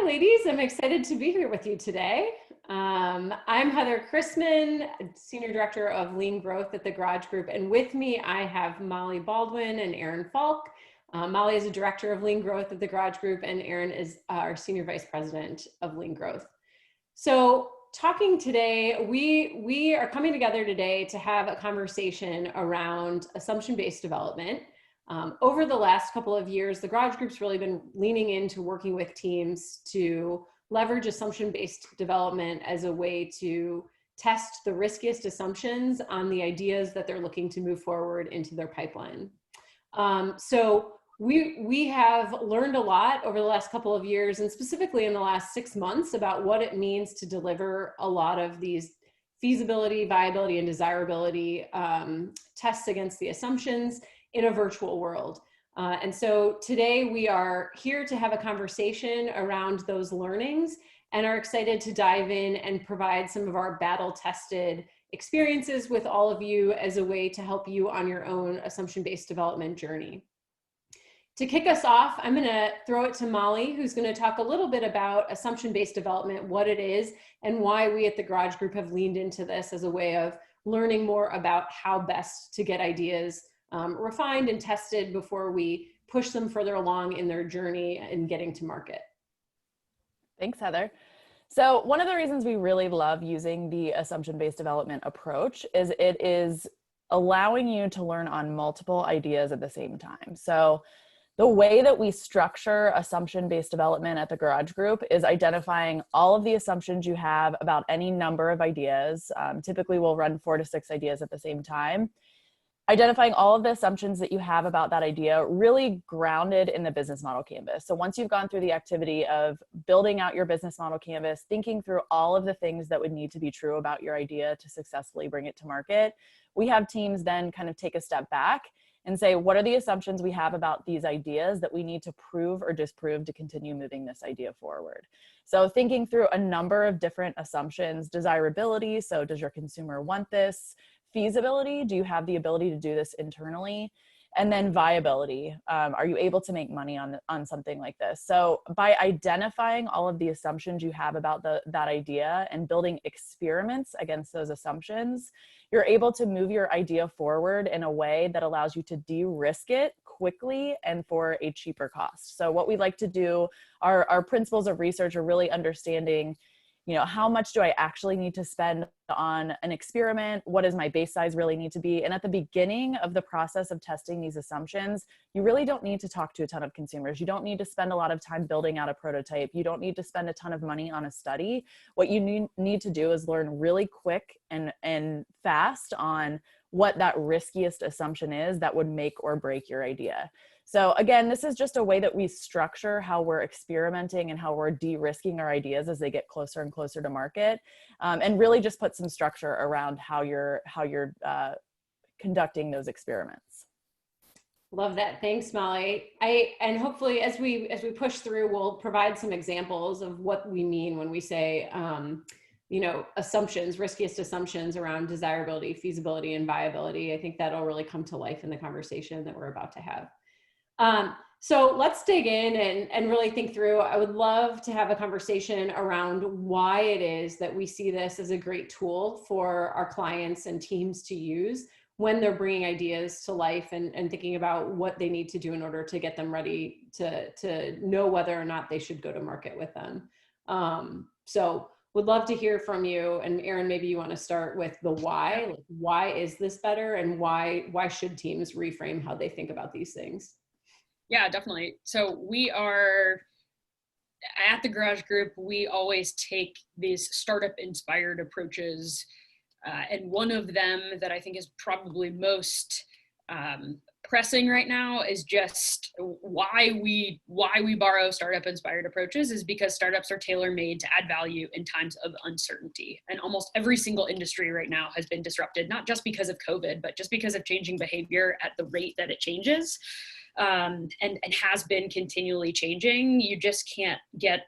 ladies. I'm excited to be here with you today. I'm Heather Chrisman, Senior Director of Lean Growth at the Garage Group, and with me I have Molly Baldwin and Aaron Falk. Molly is a Director of Lean Growth at the Garage Group, and Aaron is our Senior Vice President of Lean Growth. So talking today, we are coming together today to have a conversation around assumption-based development. Over the last couple of years, the Garage Group's really been leaning into working with teams to leverage assumption-based development as a way to test the riskiest assumptions on the ideas that they're looking to move forward into their pipeline. So we have learned a lot over the last couple of years, and specifically in the last 6 months, about what it means to deliver a lot of these feasibility, viability, and desirability tests against the assumptions in a virtual world. And so today we are here to have a conversation around those learnings and are excited to dive in and provide some of our battle-tested experiences with all of you as a way to help you on your own assumption-based development journey. To kick us off, I'm gonna throw it to Molly, who's gonna talk a little bit about assumption-based development, what it is, and why we at the Garage Group have leaned into this as a way of learning more about how best to get ideas refined and tested before we push them further along in their journey in getting to market. Thanks, Heather. So one of the reasons we really love using the assumption-based development approach is it is allowing you to learn on multiple ideas at the same time. So the way that we structure assumption-based development at the Garage Group is identifying all of the assumptions you have about any number of ideas. Typically, we'll run 4 to 6 ideas at the same time. Identifying all of the assumptions that you have about that idea, really grounded in the business model canvas. So once you've gone through the activity of building out your business model canvas, thinking through all of the things that would need to be true about your idea to successfully bring it to market, we have teams then kind of take a step back and say, what are the assumptions we have about these ideas that we need to prove or disprove to continue moving this idea forward? So thinking through a number of different assumptions: desirability, so does your consumer want this? Feasibility, do you have the ability to do this internally? And then viability, are you able to make money on something like this? So by identifying all of the assumptions you have about that idea and building experiments against those assumptions, you're able to move your idea forward in a way that allows you to de-risk it quickly and for a cheaper cost. So what we like to do, our principles of research are really understanding, how much do I actually need to spend on an experiment? What does my base size really need to be? And at the beginning of the process of testing these assumptions, you really don't need to talk to a ton of consumers. You don't need to spend a lot of time building out a prototype. You don't need to spend a ton of money on a study. What you need to do is learn really quick and fast on what that riskiest assumption is that would make or break your idea. So again, this is just a way that we structure how we're experimenting and how we're de-risking our ideas as they get closer and closer to market, and really just put some structure around how you're conducting those experiments. Love that. Thanks, Molly. And hopefully as we push through, we'll provide some examples of what we mean when we say, assumptions, riskiest assumptions around desirability, feasibility, and viability. I think that'll really come to life in the conversation that we're about to have. So let's dig in and really think through. I would love to have a conversation around why it is that we see this as a great tool for our clients and teams to use when they're bringing ideas to life and thinking about what they need to do in order to get them ready to know whether or not they should go to market with them. So would love to hear from you. And Aaron, maybe you want to start with the why. Like, why is this better, and why should teams reframe how they think about these things? Yeah, definitely. So we are at the Garage Group, we always take these startup inspired approaches. And one of them that I think is probably most pressing right now is just why we borrow startup inspired approaches is because startups are tailor-made to add value in times of uncertainty. And almost every single industry right now has been disrupted, not just because of COVID, but just because of changing behavior at the rate that it changes. And has been continually changing. You just can't get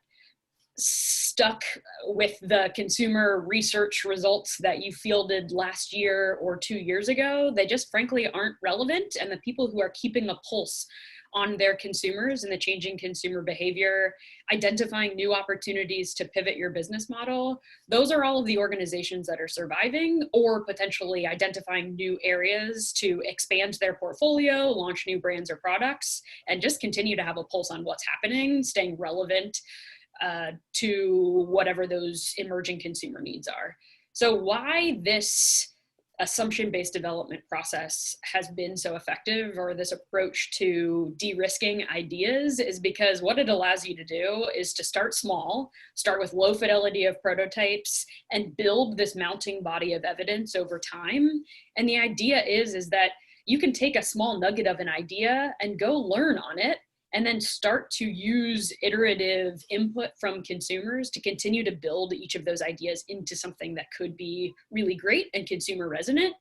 stuck with the consumer research results that you fielded last year or 2 years ago. They just frankly aren't relevant. And the people who are keeping a pulse on their consumers and the changing consumer behavior, identifying new opportunities to pivot your business model. Those are all of the organizations that are surviving, or potentially identifying new areas to expand their portfolio, launch new brands or products, and just continue to have a pulse on what's happening, staying relevant to whatever those emerging consumer needs are. So why this assumption-based development process has been so effective, or this approach to de-risking ideas, is because what it allows you to do is to start small, start with low fidelity of prototypes, and build this mounting body of evidence over time. And the idea is that you can take a small nugget of an idea and go learn on it, and then start to use iterative input from consumers to continue to build each of those ideas into something that could be really great and consumer resonant,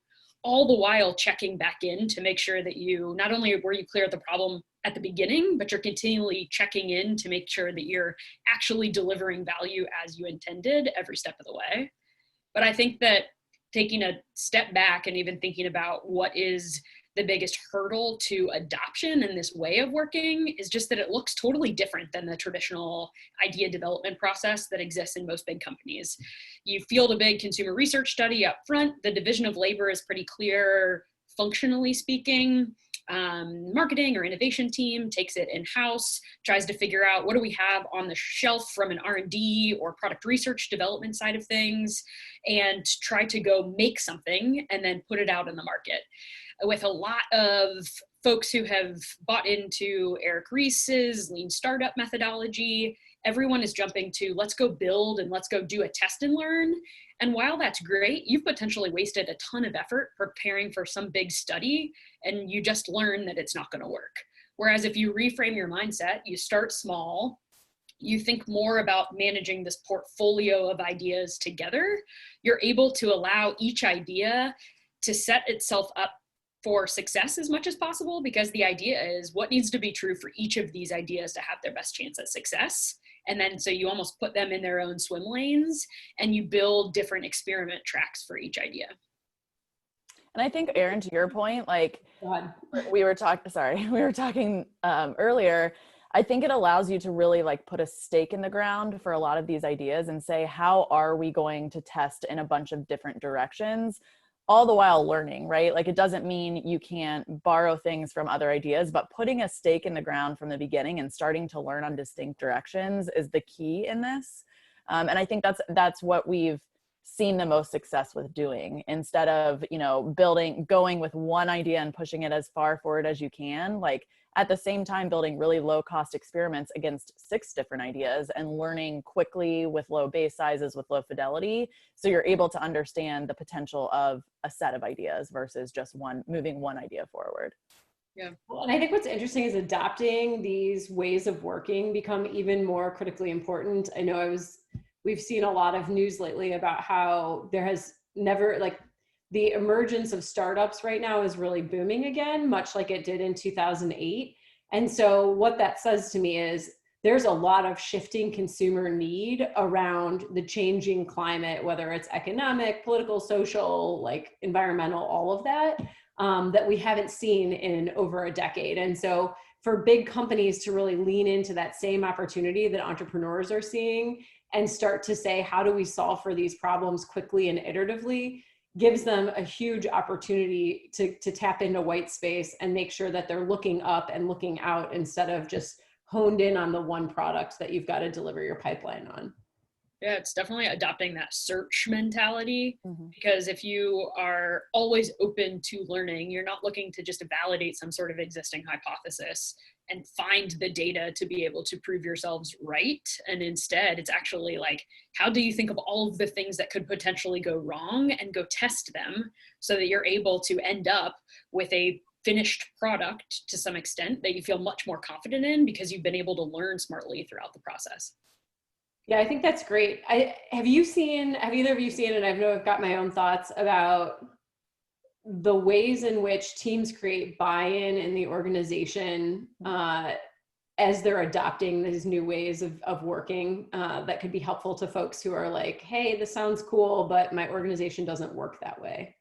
all the while checking back in to make sure that you, not only were you clear of the problem at the beginning, but you're continually checking in to make sure that you're actually delivering value as you intended every step of the way. But I think that taking a step back and even thinking about what is the biggest hurdle to adoption in this way of working is just that it looks totally different than the traditional idea development process that exists in most big companies. You field a big consumer research study up front, the division of labor is pretty clear, functionally speaking. Marketing or innovation team takes it in-house, tries to figure out what do we have on the shelf from an R&D or product research development side of things, and try to go make something and then put it out in the market. With a lot of folks who have bought into Eric Ries's lean startup methodology, everyone is jumping to let's go build and let's go do a test and learn. And while that's great, you've potentially wasted a ton of effort preparing for some big study, and you just learn that it's not going to work. Whereas if you reframe your mindset, you start small, you think more about managing this portfolio of ideas together, you're able to allow each idea to set itself up for success as much as possible, because the idea is what needs to be true for each of these ideas to have their best chance at success. And then so you almost put them in their own swim lanes and you build different experiment tracks for each idea. And I think, Erin, to your point, like we were talking earlier, I think it allows you to really like put a stake in the ground for a lot of these ideas and say, how are we going to test in a bunch of different directions? All the while learning, right? Like it doesn't mean you can't borrow things from other ideas, but putting a stake in the ground from the beginning and starting to learn on distinct directions is the key in this. And I think that's what we've seen the most success with doing, instead of, going with one idea and pushing it as far forward as you can, like at the same time building really low cost experiments against 6 different ideas and learning quickly with low base sizes with low fidelity. So you're able to understand the potential of a set of ideas versus just moving one idea forward. Yeah. Well, and I think what's interesting is adopting these ways of working become even more critically important. I know we've seen a lot of news lately about how there has never, like, the emergence of startups right now is really booming again, much like it did in 2008. And so what that says to me is there's a lot of shifting consumer need around the changing climate, whether it's economic, political, social, like environmental, all of that, that we haven't seen in over a decade. And so for big companies to really lean into that same opportunity that entrepreneurs are seeing and start to say, how do we solve for these problems quickly and iteratively, gives them a huge opportunity to tap into white space and make sure that they're looking up and looking out instead of just honed in on the one product that you've got to deliver your pipeline on. Yeah, it's definitely adopting that search mentality, Mm-hmm. because if you are always open to learning, you're not looking to just validate some sort of existing hypothesis and find the data to be able to prove yourselves right. And instead, it's actually like, how do you think of all of the things that could potentially go wrong and go test them so that you're able to end up with a finished product to some extent that you feel much more confident in because you've been able to learn smartly throughout the process. Yeah, I think that's great. Have either of you seen, and I know I've got my own thoughts about the ways in which teams create buy-in in the organization as they're adopting these new ways of working that could be helpful to folks who are like, hey, this sounds cool, but my organization doesn't work that way.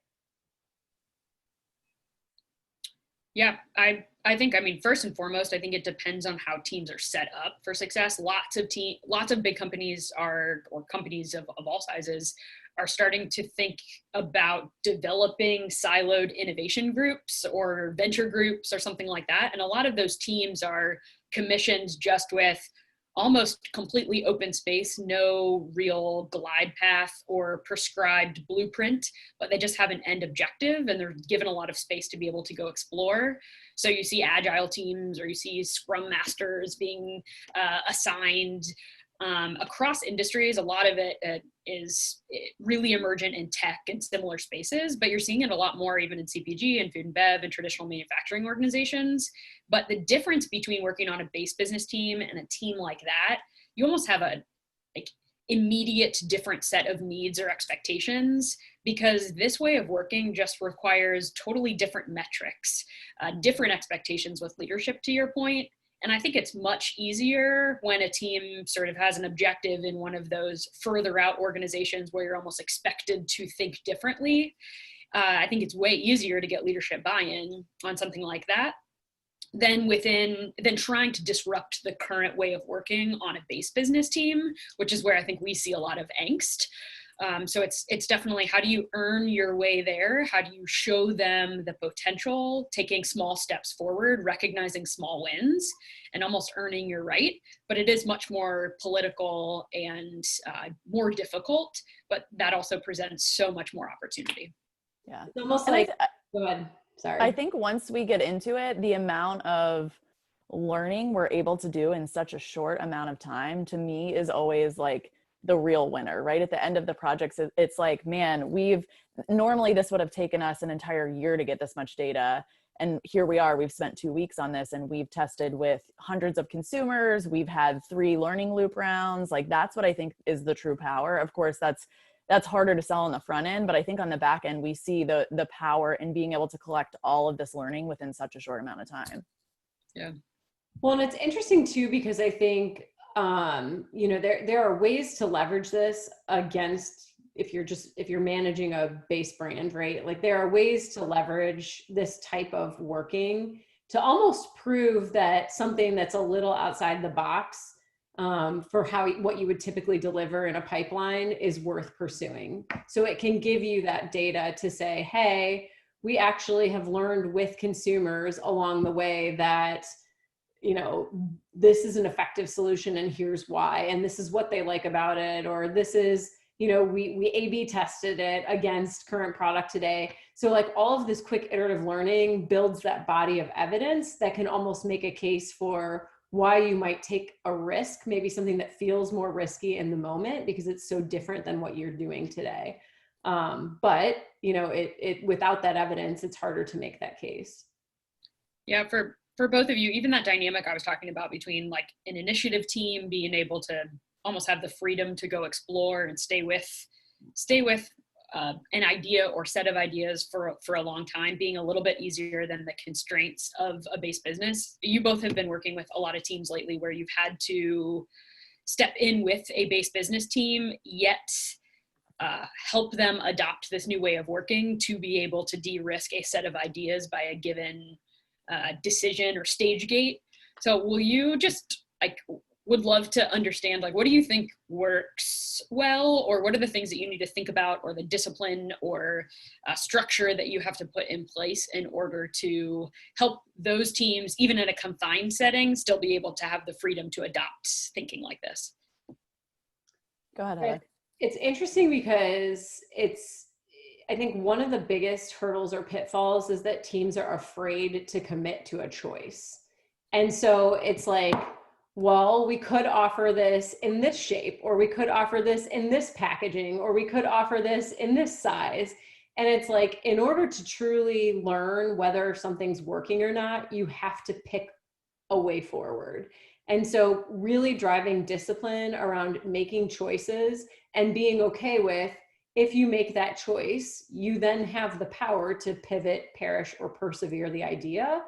Yeah, I think, I mean, first and foremost, I think it depends on how teams are set up for success. Lots of big companies or companies of all sizes are starting to think about developing siloed innovation groups or venture groups or something like that. And a lot of those teams are commissioned just with almost completely open space, no real glide path or prescribed blueprint, but they just have an end objective and they're given a lot of space to be able to go explore. So you see agile teams or you see scrum masters being assigned across industries. A lot of it is really emergent in tech and similar spaces, but you're seeing it a lot more even in CPG and food and bev and traditional manufacturing organizations. But the difference between working on a base business team and a team like that, you almost have a like immediate different set of needs or expectations, because this way of working just requires totally different metrics, different expectations with leadership, to your point. And I think it's much easier when a team sort of has an objective in one of those further out organizations where you're almost expected to think differently. I think it's way easier to get leadership buy-in on something like that than trying to disrupt the current way of working on a base business team, which is where I think we see a lot of angst. So it's definitely, how do you earn your way there? How do you show them the potential, taking small steps forward, recognizing small wins, and almost earning your right? But it is much more political and more difficult, but that also presents so much more opportunity. Yeah. It's almost And like, go ahead. Sorry. I think once we get into it, the amount of learning we're able to do in such a short amount of time, to me, is always like the real winner, right? At the end of the projects, it's like, man, normally this would have taken us an entire year to get this much data. And here we are, we've spent 2 weeks on this and we've tested with hundreds of consumers. We've had 3 learning loop rounds. Like, that's what I think is the true power. Of course, that's harder to sell on the front end, but I think on the back end, we see the power in being able to collect all of this learning within such a short amount of time. Yeah. Well, and it's interesting too, because I think, there are ways to leverage this against, if you're managing a base brand, right? Like, there are ways to leverage this type of working to almost prove that something that's a little outside the box for what you would typically deliver in a pipeline is worth pursuing. So it can give you that data to say, hey, we actually have learned with consumers along the way that, this is an effective solution and here's why, and this is what they like about it, or this is, we A/B tested it against current product today. So like, all of this quick iterative learning builds that body of evidence that can almost make a case for why you might take a risk, maybe something that feels more risky in the moment because it's so different than what you're doing today. But without that evidence, it's harder to make that case. Yeah, for both of you, even that dynamic I was talking about between like an initiative team being able to almost have the freedom to go explore and stay with an idea or set of ideas for a long time, being a little bit easier than the constraints of a base business. You both have been working with a lot of teams lately where you've had to step in with a base business team, yet help them adopt this new way of working to be able to de-risk a set of ideas by a given decision or stage gate. So will you just would love to understand, what do you think works well, or what are the things that you need to think about, or the discipline or structure that you have to put in place in order to help those teams, even in a confined setting, still be able to have the freedom to adopt thinking like this? Go ahead, Heather. It's interesting because I think one of the biggest hurdles or pitfalls is that teams are afraid to commit to a choice. And so it's like, well, we could offer this in this shape, or we could offer this in this packaging, or we could offer this in this size. And it's like, in order to truly learn whether something's working or not, you have to pick a way forward. And so really driving discipline around making choices and being okay with, if you make that choice, you then have the power to pivot, perish, or persevere the idea,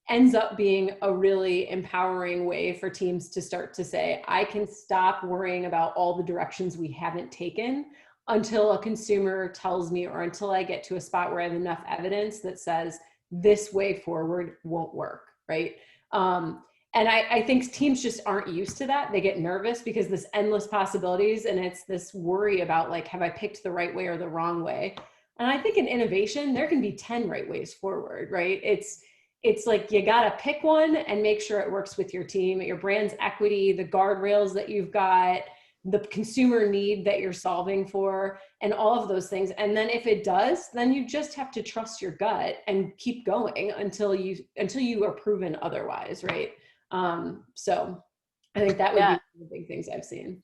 ends up being a really empowering way for teams to start to say, I can stop worrying about all the directions we haven't taken until a consumer tells me, or until I get to a spot where I have enough evidence that says, this way forward won't work, right? And I think teams just aren't used to that. They get nervous because this endless possibilities, and it's this worry about like, have I picked the right way or the wrong way? And I think in innovation, there can be 10 right ways forward, right? It's like you got to pick one and make sure it works with your team, your brand's equity, the guardrails that you've got, the consumer need that you're solving for, and all of those things. And then if it does, then you just have to trust your gut and keep going until you are proven otherwise, right? So I think that would be one of the big things I've seen.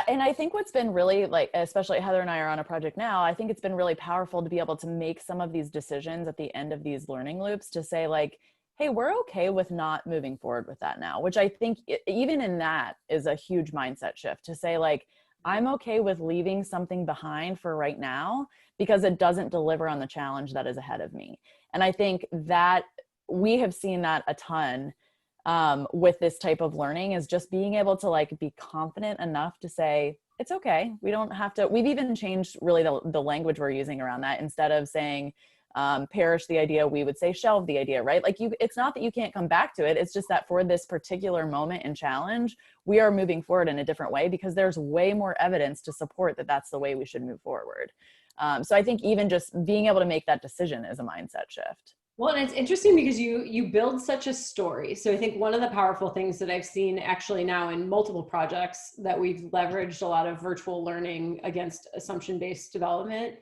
And I think what's been really, like, especially Heather and I are on a project now, I think it's been really powerful to be able to make some of these decisions at the end of these learning loops to say like, hey, we're okay with not moving forward with that now, which I think even in that is a huge mindset shift to say like, I'm okay with leaving something behind for right now because it doesn't deliver on the challenge that is ahead of me. And I think that we have seen that a ton with this type of learning, is just being able to like be confident enough to say, it's okay. We don't have to, we've even changed really the language we're using around that. Instead of saying, perish the idea, we would say shelve the idea, right? Like it's not that you can't come back to it. It's just that for this particular moment and challenge, we are moving forward in a different way because there's way more evidence to support that that's the way we should move forward. So I think even just being able to make that decision is a mindset shift. Well, and it's interesting because you build such a story. So I think one of the powerful things that I've seen actually now in multiple projects that we've leveraged a lot of virtual learning against assumption-based development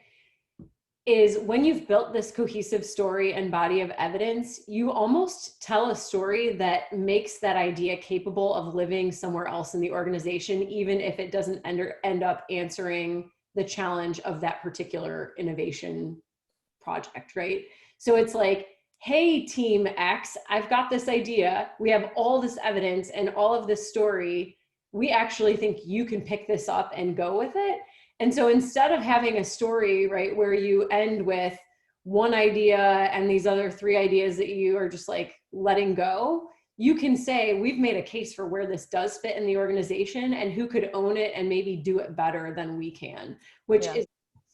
is when you've built this cohesive story and body of evidence, you almost tell a story that makes that idea capable of living somewhere else in the organization, even if it doesn't end up answering the challenge of that particular innovation project, right? So it's like, hey, team X, I've got this idea. We have all this evidence and all of this story. We actually think you can pick this up and go with it. And so instead of having a story, right, where you end with one idea and these other three ideas that you are just like letting go, you can say, we've made a case for where this does fit in the organization and who could own it and maybe do it better than we can, which is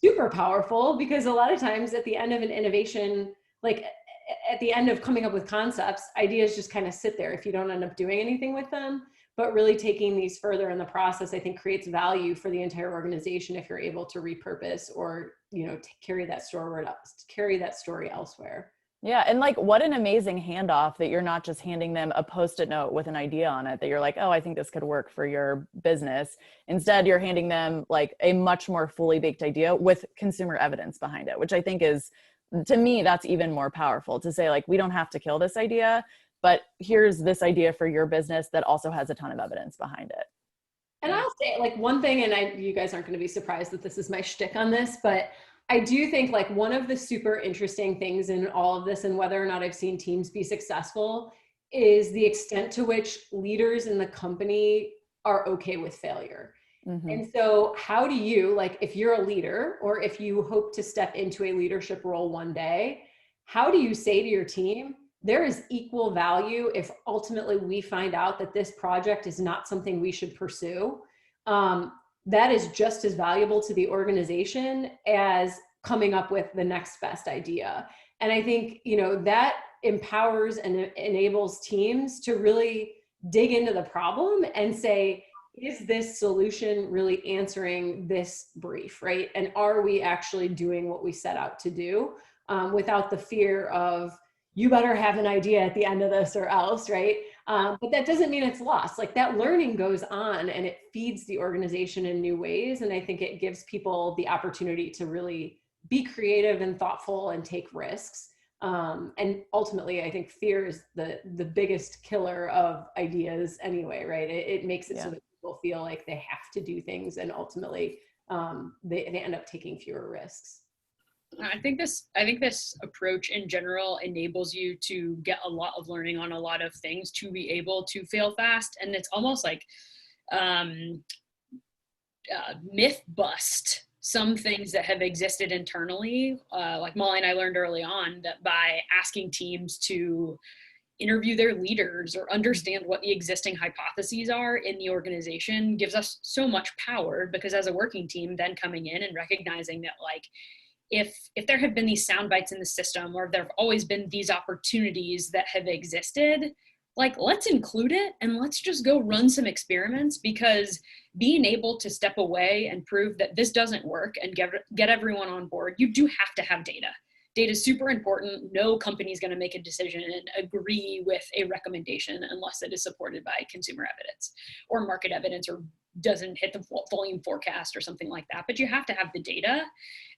super powerful, because a lot of times at the end of an innovation, like at the end of coming up with concepts, ideas just kind of sit there if you don't end up doing anything with them. But really taking these further in the process, I think, creates value for the entire organization if you're able to repurpose or, you know, carry that story elsewhere. Yeah. And like, what an amazing handoff that you're not just handing them a Post-it note with an idea on it that you're like, oh, I think this could work for your business. Instead, you're handing them like a much more fully baked idea with consumer evidence behind it, which I think is, to me, that's even more powerful to say like, we don't have to kill this idea, but here's this idea for your business that also has a ton of evidence behind it. And I'll say like one thing, and you guys aren't going to be surprised that this is my shtick on this, but I do think like one of the super interesting things in all of this, and whether or not I've seen teams be successful, is the extent to which leaders in the company are okay with failure. Mm-hmm. And so how do you, like, if you're a leader or if you hope to step into a leadership role one day, how do you say to your team, there is equal value if ultimately we find out that this project is not something we should pursue? That is just as valuable to the organization as coming up with the next best idea. And I think, you know, that empowers and enables teams to really dig into the problem and say, is this solution really answering this brief, right? And are we actually doing what we set out to do, without the fear of, you better have an idea at the end of this or else, right? But that doesn't mean it's lost. Like, that learning goes on and it feeds the organization in new ways. And I think it gives people the opportunity to really be creative and thoughtful and take risks. And ultimately, I think fear is the biggest killer of ideas anyway, right? It makes it so that people feel like they have to do things, and ultimately they end up taking fewer risks. I think this approach in general enables you to get a lot of learning on a lot of things to be able to fail fast. And it's almost like myth bust some things that have existed internally. Like Molly and I learned early on that by asking teams to interview their leaders or understand what the existing hypotheses are in the organization gives us so much power, because as a working team, then coming in and recognizing that, like, if there have been these sound bites in the system, or there have always been these opportunities that have existed, like, let's include it and let's just go run some experiments, because being able to step away and prove that this doesn't work and get everyone on board, you do have to have data. Data is super important. No company is going to make a decision and agree with a recommendation unless it is supported by consumer evidence or market evidence, or doesn't hit the volume forecast or something like that. But you have to have the data.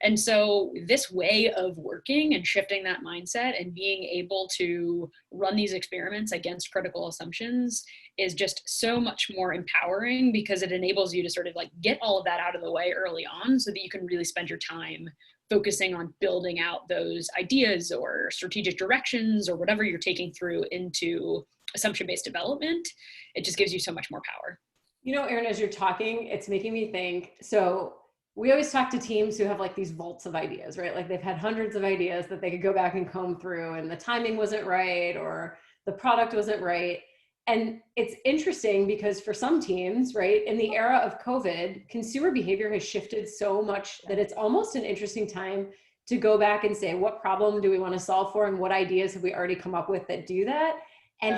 And so this way of working and shifting that mindset and being able to run these experiments against critical assumptions is just so much more empowering, because it enables you to sort of like get all of that out of the way early on, so that you can really spend your time focusing on building out those ideas or strategic directions or whatever you're taking through into assumption-based development. It just gives you so much more power. You know, Erin, as you're talking, it's making me think. So we always talk to teams who have like these vaults of ideas, right? Like they've had hundreds of ideas that they could go back and comb through, and the timing wasn't right or the product wasn't right. And it's interesting because for some teams, right, in the era of COVID, consumer behavior has shifted so much that it's almost an interesting time to go back and say, what problem do we want to solve for, and what ideas have we already come up with that do that? And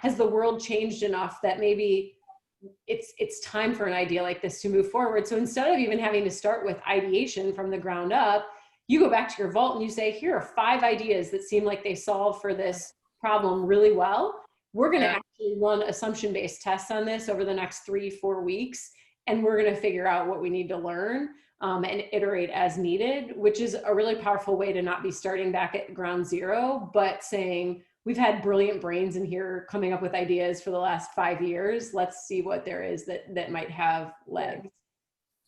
has the world changed enough that maybe it's time for an idea like this to move forward? So instead of even having to start with ideation from the ground up, you go back to your vault and you say, here are 5 ideas that seem like they solve for this problem really well. We're going to actually run assumption-based tests on this over the next 3-4 weeks, and we're going to figure out what we need to learn and iterate as needed, which is a really powerful way to not be starting back at ground zero, but saying, we've had brilliant brains in here coming up with ideas for the last 5 years. Let's see what there is that might have legs.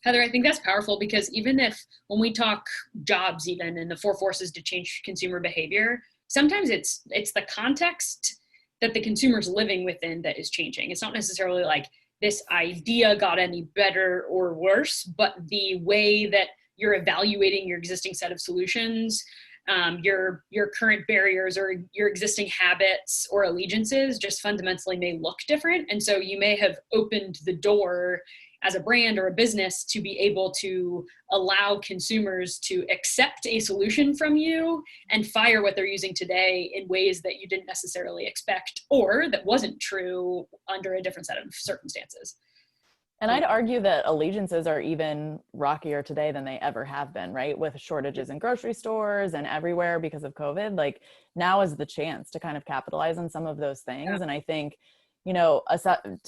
Heather, I think that's powerful, because even if, when we talk jobs even, and the 4 forces to change consumer behavior, sometimes it's the context that the consumer's living within that is changing. It's not necessarily like this idea got any better or worse, but the way that you're evaluating your existing set of solutions, your current barriers or your existing habits or allegiances just fundamentally may look different. And so you may have opened the door as a brand or a business to be able to allow consumers to accept a solution from you and fire what they're using today in ways that you didn't necessarily expect, or that wasn't true under a different set of circumstances. And I'd argue that allegiances are even rockier today than they ever have been, right? With shortages in grocery stores and everywhere because of COVID, like now is the chance to kind of capitalize on some of those things. Yeah. And I think, you know,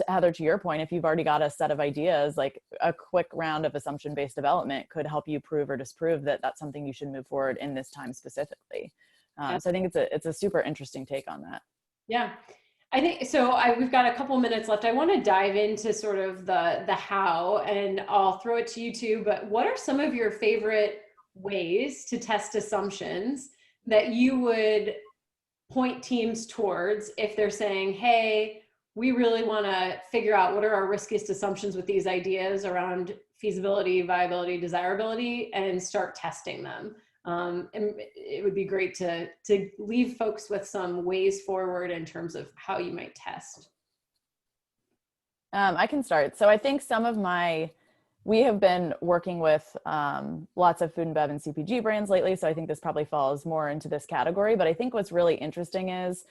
Heather, to your point, if you've already got a set of ideas, like a quick round of assumption-based development could help you prove or disprove that that's something you should move forward in this time specifically. So I think it's a super interesting take on that. Yeah. I think so. We've got a couple minutes left. I want to dive into sort of the how, and I'll throw it to you too. But what are some of your favorite ways to test assumptions that you would point teams towards if they're saying, hey, we really want to figure out what are our riskiest assumptions with these ideas around feasibility, viability, desirability, and start testing them? And it would be great to leave folks with some ways forward in terms of how you might test. I can start. So I think we have been working with lots of food and bev and CPG brands lately. So I think this probably falls more into this category. But I think what's really interesting is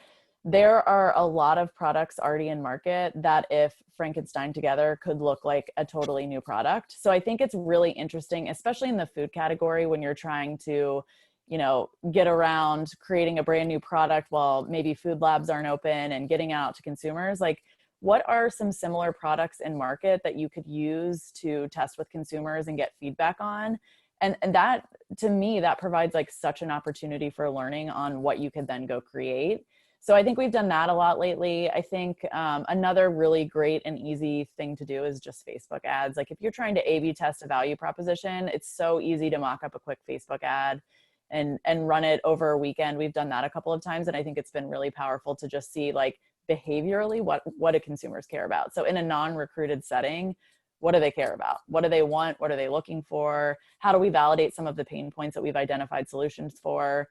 there are a lot of products already in market that, if Frankenstein together, could look like a totally new product. So I think it's really interesting, especially in the food category, when you're trying to, you know, get around creating a brand new product while maybe food labs aren't open and getting out to consumers. Like, what are some similar products in market that you could use to test with consumers and get feedback on? And that, to me, that provides like such an opportunity for learning on what you could then go create. So I think we've done that a lot lately. I think another really great and easy thing to do is just Facebook ads. Like if you're trying to A/B test a value proposition, it's so easy to mock up a quick Facebook ad and run it over a weekend. We've done that a couple of times, and I think it's been really powerful to just see like behaviorally what do consumers care about. So in a non-recruited setting, what do they care about? What do they want? What are they looking for? How do we validate some of the pain points that we've identified solutions for?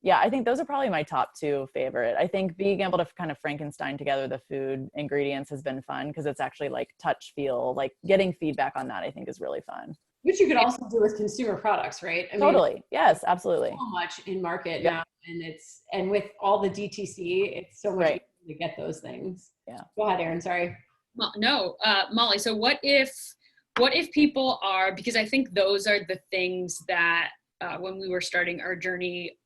Yeah, I think those are probably my top 2 favorite. I think being able to kind of Frankenstein together the food ingredients has been fun, because it's actually like touch, feel, like getting feedback on that I think is really fun. Which you could also do with consumer products, right? I mean, Totally. Yes, absolutely. so much in market Yep. now, and with all the DTC, it's so much Right. easier to get those things. Yeah. Go ahead, Erin. Sorry. No, Molly. So what if people are, because I think those are the things that when we were starting our journey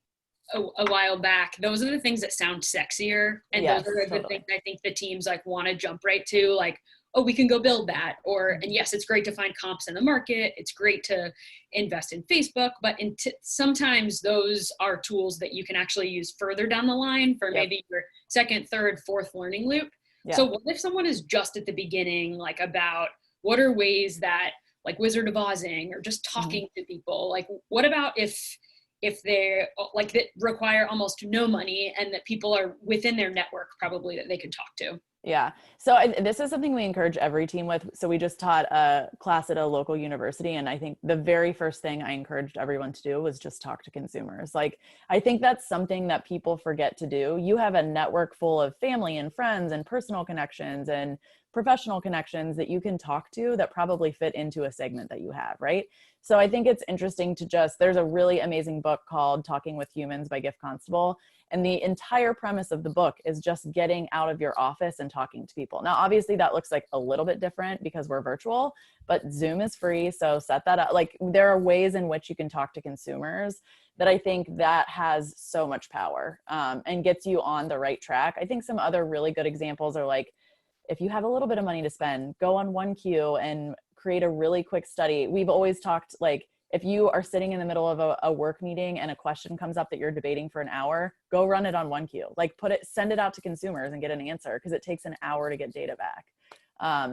a while back, those are the things that sound sexier, and Yes, those are the totally. things I think the teams like want to jump right to, like, oh, we can go build that, or and yes, it's great to find comps in the market, it's great to invest in Facebook, but sometimes those are tools that you can actually use further down the line for Yep. maybe your second, third, fourth learning loop. Yeah. So what if someone is just at the beginning, like about what are ways that, like Wizard of Ozing or just talking to people, like what about if they like that require almost no money and that people are within their network probably that they can talk to? Yeah. So this is something we encourage every team with. So we just taught a class at a local university. And I think the very first thing I encouraged everyone to do was just talk to consumers. Like, I think that's something that people forget to do. You have a network full of family and friends and personal connections and professional connections that you can talk to that probably fit into a segment that you have, right? So I think it's interesting to there's a really amazing book called Talking with Humans by Gift Constable. And the entire premise of the book is just getting out of your office and talking to people. Now, obviously that looks like a little bit different because we're virtual, but Zoom is free. So set that up. Like, there are ways in which you can talk to consumers that I think that has so much power and gets you on the right track. I think some other really good examples are like, if you have a little bit of money to spend, go on 1Q and create a really quick study. We've always talked, like, if you are sitting in the middle of a work meeting and a question comes up that you're debating for an hour, go run it on 1Q. Like, send it out to consumers and get an answer, because it takes an hour to get data back.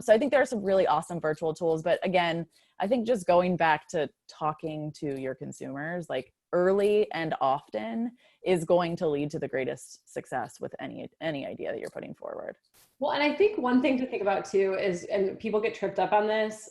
So I think there are some really awesome virtual tools, but again, I think just going back to talking to your consumers, like, early and often, is going to lead to the greatest success with any idea that you're putting forward. Well, and I think one thing to think about too is, and people get tripped up on this,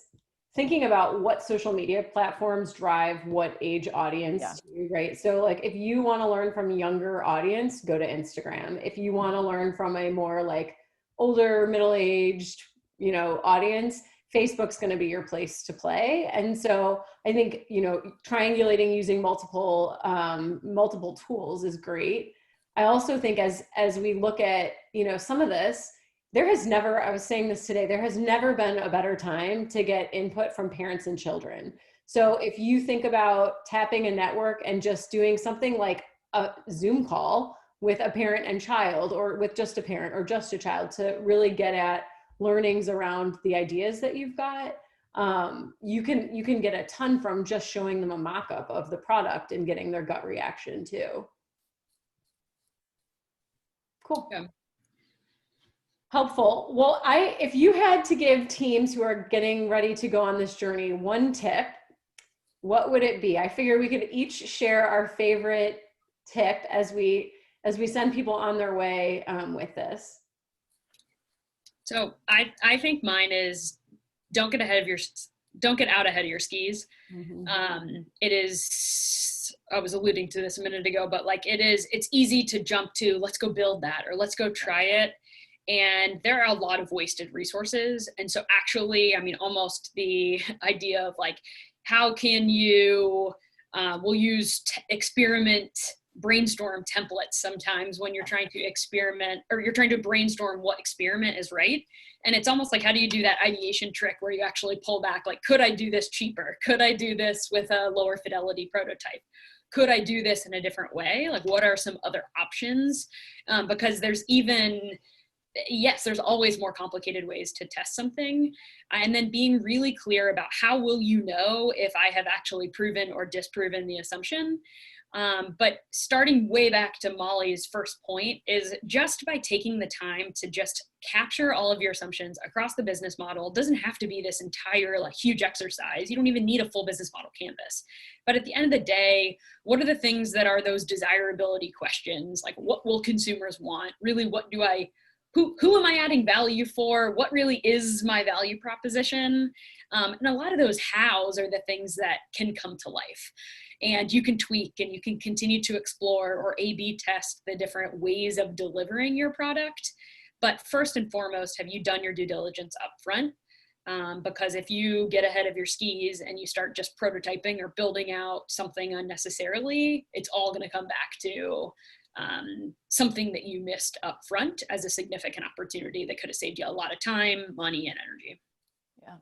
thinking about what social media platforms drive what age audience to, right? So like, if you want to learn from a younger audience, go to Instagram. If you want to learn from a more like older, middle-aged, audience, Facebook's going to be your place to play. And so I think, triangulating using multiple tools is great. I also think as we look at, some of this, I was saying this today, there has never been a better time to get input from parents and children. So if you think about tapping a network and just doing something like a Zoom call with a parent and child, or with just a parent or just a child, to really get at learnings around the ideas that you've got, you can get a ton from just showing them a mock-up of the product and getting their gut reaction too. Cool. Yeah. Helpful. Well, if you had to give teams who are getting ready to go on this journey one tip, what would it be? I figure we could each share our favorite tip as we send people on their way with this. So I think mine is don't get out ahead of your skis. Mm-hmm. It is, I was alluding to this a minute ago, but like it's easy to jump to, let's go build that, or let's go try it. And there are a lot of wasted resources. And so actually, I mean, almost the idea of like, how can you, we'll use experiment brainstorm templates sometimes when you're trying to experiment, or you're trying to brainstorm what experiment is right. And it's almost like, how do you do that ideation trick where you actually pull back, like, could I do this cheaper? Could I do this with a lower fidelity prototype? Could I do this in a different way? Like, what are some other options? Because there's always more complicated ways to test something. And then being really clear about how will you know if I have actually proven or disproven the assumption. But starting way back to Molly's first point is just by taking the time to just capture all of your assumptions across the business model. It doesn't have to be this entire like huge exercise. You don't even need a full business model canvas. But at the end of the day, what are the things that are those desirability questions? Like, what will consumers want? Really, who am I adding value for? What really is my value proposition? And a lot of those hows are the things that can come to life. And you can tweak and you can continue to explore or A/B test the different ways of delivering your product. But first and foremost, have you done your due diligence up front? Because if you get ahead of your skis and you start just prototyping or building out something unnecessarily, it's all going to come back to something that you missed up front as a significant opportunity that could have saved you a lot of time, money, and energy. Yeah.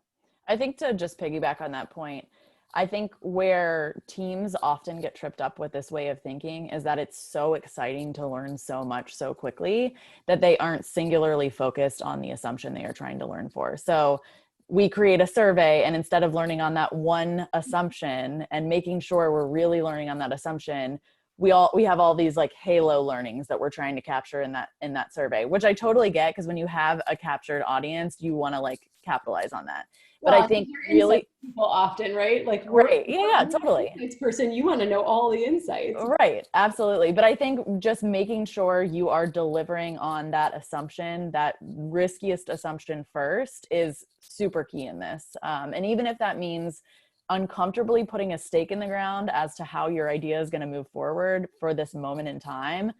I think to just piggyback on that point, I think where teams often get tripped up with this way of thinking is that it's so exciting to learn so much so quickly that they aren't singularly focused on the assumption they are trying to learn for. So we create a survey, and instead of learning on that one assumption and making sure we're really learning on that assumption, we have all these like halo learnings that we're trying to capture in that survey, which I totally get, because when you have a captured audience, you want to like capitalize on that. But Well, I think you're really people often, right? Like right. Yeah, totally. Insights person, you want to know all the insights. Right. Absolutely. But I think just making sure you are delivering on that assumption, that riskiest assumption first, is super key in this. And even if that means uncomfortably putting a stake in the ground as to how your idea is going to move forward for this moment in time,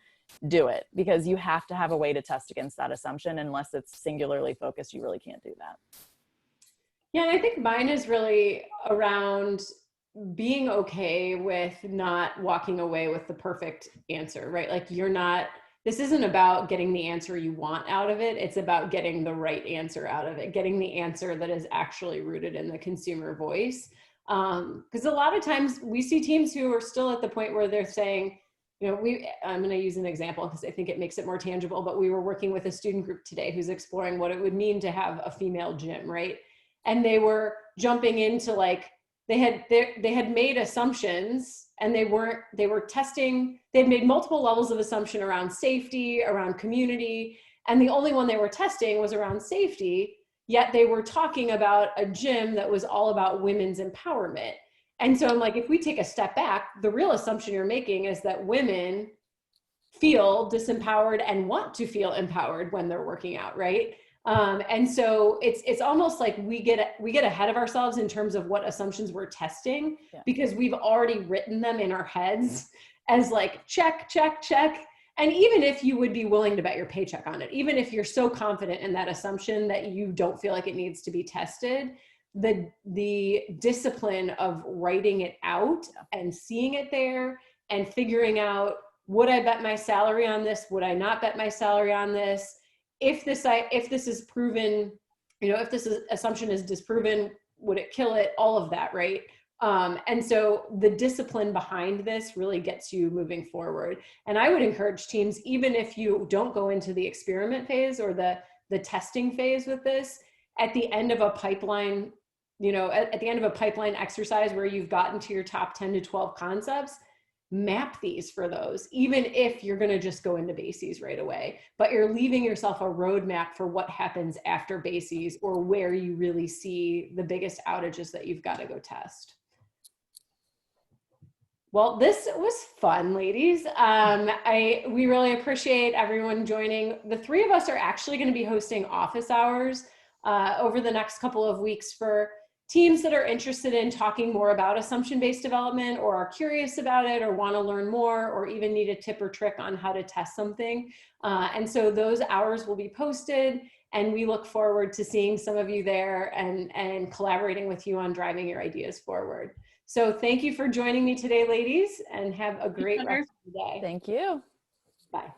do it, because you have to have a way to test against that assumption. Unless it's singularly focused, you really can't do that. Yeah, and I think mine is really around being okay with not walking away with the perfect answer, right? Like this isn't about getting the answer you want out of it. It's about getting the right answer out of it, getting the answer that is actually rooted in the consumer voice. Because a lot of times we see teams who are still at the point where they're saying, I'm going to use an example because I think it makes it more tangible, but we were working with a student group today who's exploring what it would mean to have a female gym, right? And they were jumping into like, they had made assumptions, and they were testing, they'd made multiple levels of assumption around safety, around community, and the only one they were testing was around safety, yet they were talking about a gym that was all about women's empowerment. And so I'm like, if we take a step back, the real assumption you're making is that women feel disempowered and want to feel empowered when they're working out, right? And so it's almost like we get ahead of ourselves in terms of what assumptions we're testing, because we've already written them in our heads as like check, check, check. And even if you would be willing to bet your paycheck on it, even if you're so confident in that assumption that you don't feel like it needs to be tested, the discipline of writing it out and seeing it there and figuring out, would I bet my salary on this? Would I not bet my salary on this? If this is proven, if this assumption is disproven, would it kill it? All of that, right? And so the discipline behind this really gets you moving forward. And I would encourage teams, even if you don't go into the experiment phase or the testing phase with this, at the end of a pipeline, at the end of a pipeline exercise where you've gotten to your top 10 to 12 concepts, map these for those, even if you're going to just go into bases right away, but you're leaving yourself a roadmap for what happens after bases, or where you really see the biggest outages that you've got to go test. Well, this was fun, ladies. We really appreciate everyone joining. The three of us are actually going to be hosting office hours over the next couple of weeks for teams that are interested in talking more about assumption-based development, or are curious about it, or want to learn more, or even need a tip or trick on how to test something. And so those hours will be posted, and we look forward to seeing some of you there and collaborating with you on driving your ideas forward. So thank you for joining me today, ladies, and have a great rest of the day. Thank you. Bye.